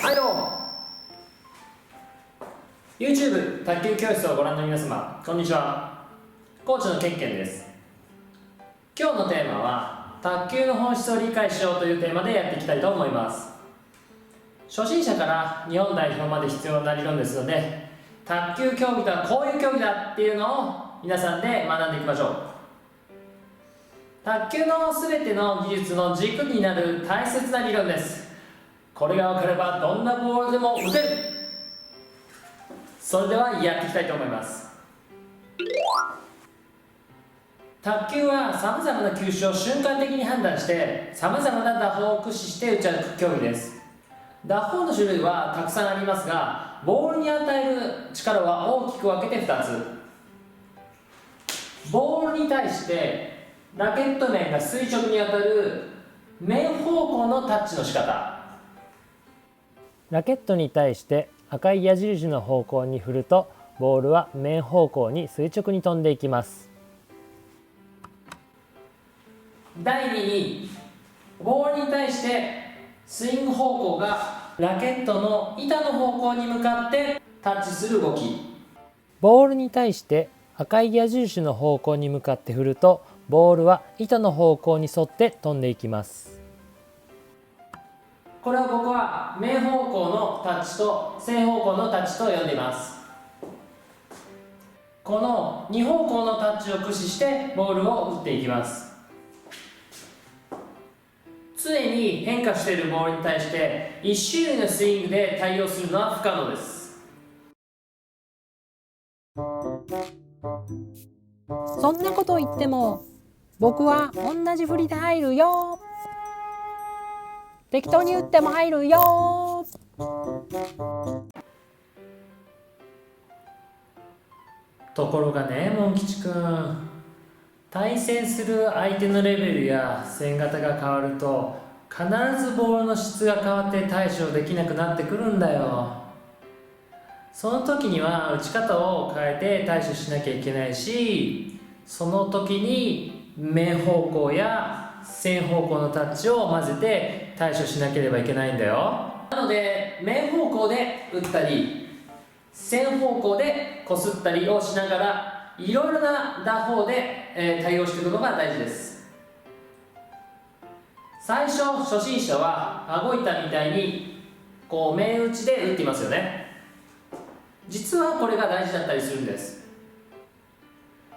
はいどうも YouTube 卓球教室をご覧の皆様、こんにちは。コーチのけんけんです。今日のテーマは卓球の本質を理解しようというテーマでやっていきたいと思います。初心者から日本代表まで必要な理論ですので、卓球競技とはこういう競技だっていうのを皆さんで学んでいきましょう。卓球の全ての技術の軸になる大切な理論です。これが分かればどんなボールでも打てる。それではやっていきたいと思います。卓球はさまざまな球種を瞬間的に判断してさまざまな打法を駆使して打ち歩く競技です。打法の種類はたくさんありますが、ボールに与える力は大きく分けて2つ。ボールに対してラケット面が垂直に当たる面方向のタッチの仕方。ラケットに対して赤い矢印の方向に振ると、ボールは面方向に垂直に飛んでいきます。第2に、ボールに対してスイング方向がラケットの板の方向に向かってタッチする動き。ボールに対して赤い矢印の方向に向かって振ると、ボールは板の方向に沿って飛んでいきます。これを僕は面方向のタッチと正方向のタッチと呼んでいます。この2方向のタッチを駆使してボールを打っていきます。常に変化しているボールに対して1種類のスイングで対応するのは不可能です。そんなこと言っても僕は同じ振りで入るよ。適当に打っても入るよ。ところがね、モン吉くん、対戦する相手のレベルや戦型が変わると必ずボールの質が変わって対処できなくなってくるんだよ。その時には打ち方を変えて対処しなきゃいけないし、その時に面方向や線方向のタッチを混ぜて対処しなければいけないんだよ。なので面方向で打ったり線方向でこすったりをしながら、いろいろな打法で対応していくのが大事です。最初初心者は顎板みたいにこう面打ちで打っていますよね。実はこれが大事だったりするんです。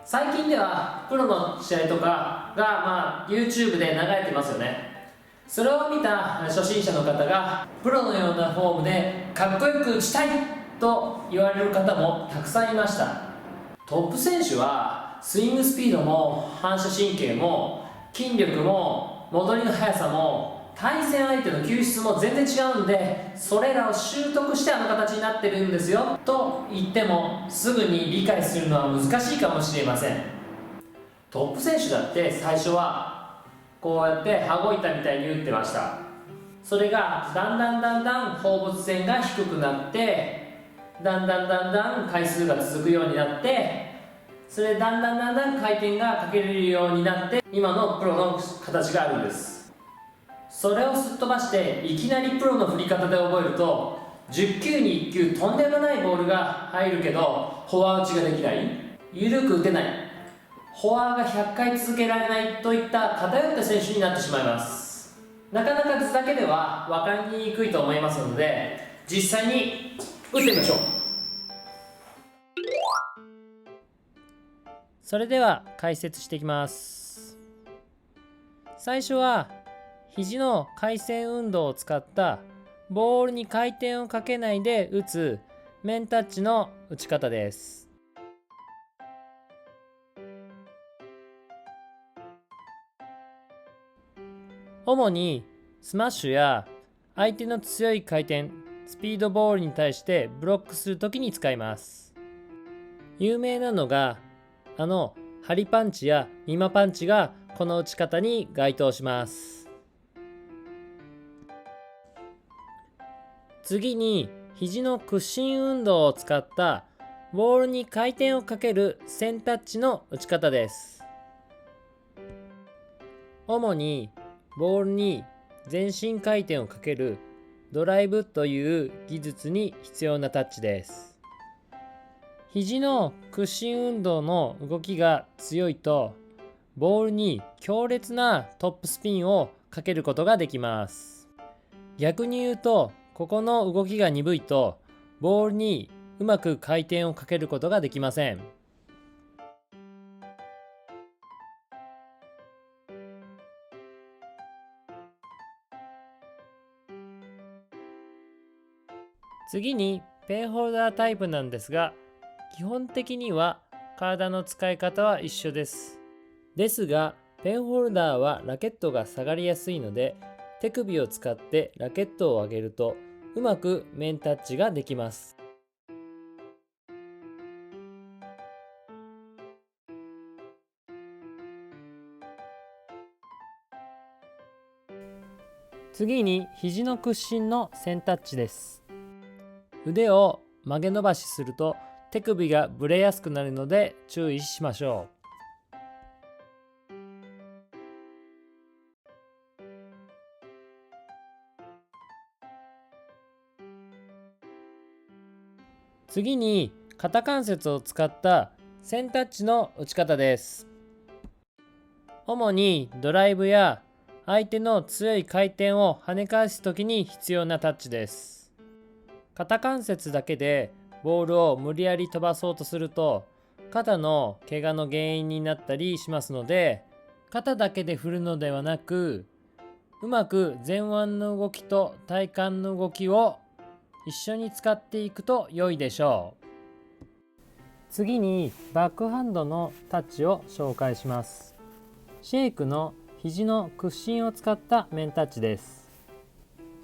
最近ではプロの試合とかが、YouTube で流れてますよね。それを見た初心者の方がプロのようなフォームでかっこよく打ちたいと言われる方もたくさんいました。トップ選手はスイングスピードも反射神経も筋力も戻りの速さも対戦相手の球質も全然違うんで、それらを習得してあの形になってるんですよと言ってもすぐに理解するのは難しいかもしれません。トップ選手だって最初はこうやって羽子板みたいに打ってました。それがだんだん放物線が低くなって、だんだん回数が続くようになって、それでだんだん回転がかけれるようになって、今のプロの形があるんです。それをすっ飛ばしていきなりプロの振り方で覚えると、10球に1球とんでもないボールが入るけどフォア打ちができない、緩く打てない、フォアが100回続けられないといった偏った選手になってしまいます。なかなか図だけでは分かりにくいと思いますので、実際に打ってみましょう。それでは解説していきます。最初は肘の回旋運動を使ったボールに回転をかけないで打つ面タッチの打ち方です。主にスマッシュや相手の強い回転、スピードボールに対してブロックするときに使います。有名なのがハリパンチやミマパンチがこの打ち方に該当します。次に肘の屈伸運動を使ったボールに回転をかける線タッチの打ち方です。主にボールに全身回転をかけるドライブという技術に必要なタッチです。肘の屈伸運動の動きが強いと、ボールに強烈なトップスピンをかけることができます。逆に言うと、ここの動きが鈍いと、ボールにうまく回転をかけることができません。次にペンホルダータイプなんですが、基本的には体の使い方は一緒です。ですが、ペンホルダーはラケットが下がりやすいので、手首を使ってラケットを上げるとうまく面タッチができます。次に肘の屈伸の線タッチです。腕を曲げ伸ばしすると手首がぶれやすくなるので注意しましょう。次に肩関節を使った線タッチの打ち方です。主にドライブや相手の強い回転を跳ね返すときに必要なタッチです。肩関節だけでボールを無理やり飛ばそうとすると肩の怪我の原因になったりしますので、肩だけで振るのではなく、うまく前腕の動きと体幹の動きを一緒に使っていくと良いでしょう。次にバックハンドのタッチを紹介します。シェイクの肘の屈伸を使った面タッチです。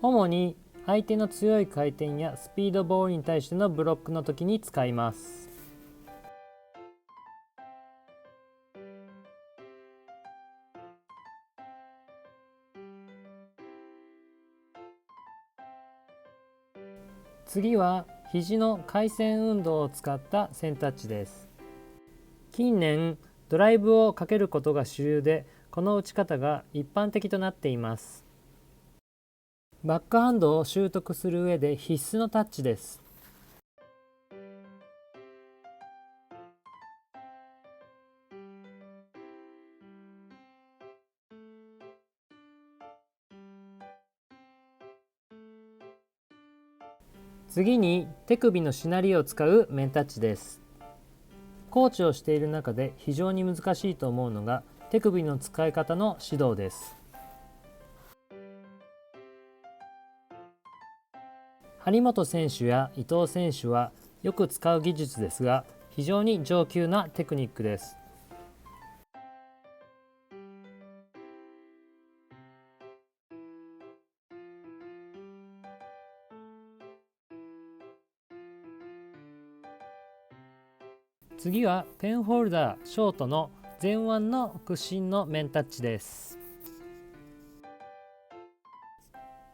主に相手の強い回転やスピードボールに対してのブロックの時に使います。次は肘の回旋運動を使った線タッチです。近年ドライブをかけることが主流で、この打ち方が一般的となっています。バックハンドを習得する上で必須のタッチです。次に手首のしなりを使う面タッチです。コーチをしている中で非常に難しいと思うのが手首の使い方の指導です。張本選手や伊藤選手はよく使う技術ですが、非常に上級なテクニックです。次はペンホルダーショートの前腕の屈伸の面タッチです。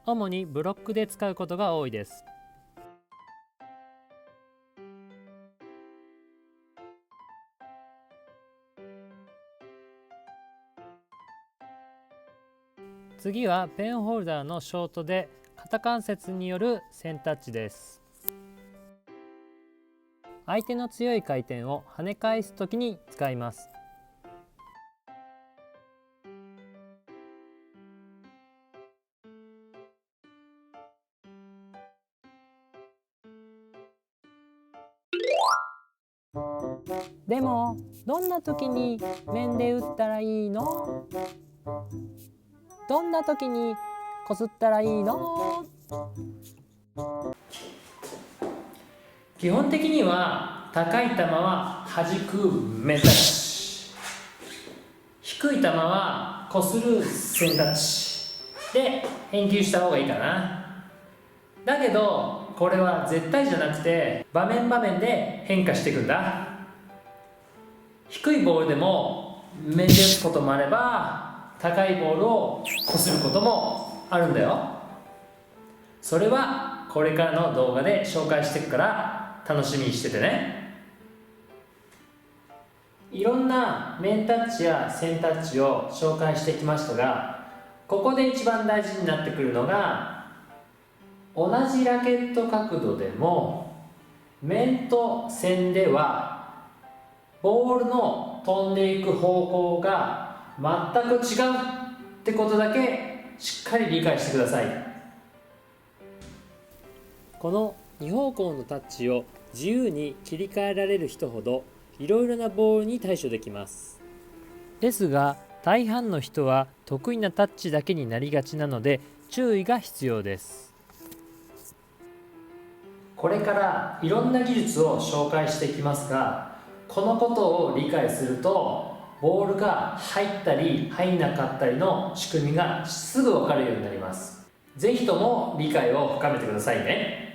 主にブロックで使うことが多いです。次はペンホルダーのショートで肩関節による線タッチです。相手の強い回転を跳ね返すときに使います。でもどんな時に面で打ったらいいの？どんな時にこすったらいいの？基本的には高い球は弾く面タッチ、低い球はこする線タッチで返球した方がいいかな。だけどこれは絶対じゃなくて場面場面で変化していくんだ。低いボールでも面で打つこともあれば高いボールをこすることもあるんだよ。それはこれからの動画で紹介していくから楽しみにしててね。いろんな面タッチや線タッチを紹介してきましたが、ここで一番大事になってくるのが同じラケット角度でも面と線ではボールの飛んでいく方向が全く違うってことだけしっかり理解してください。この2方向のタッチを自由に切り替えられる人ほどいろいろなボールに対処できます。ですが大半の人は得意なタッチだけになりがちなので注意が必要です。これからいろんな技術を紹介していきますが、このことを理解するとボールが入ったり入んなかったりの仕組みがすぐ分かるようになります。ぜひとも理解を深めてくださいね。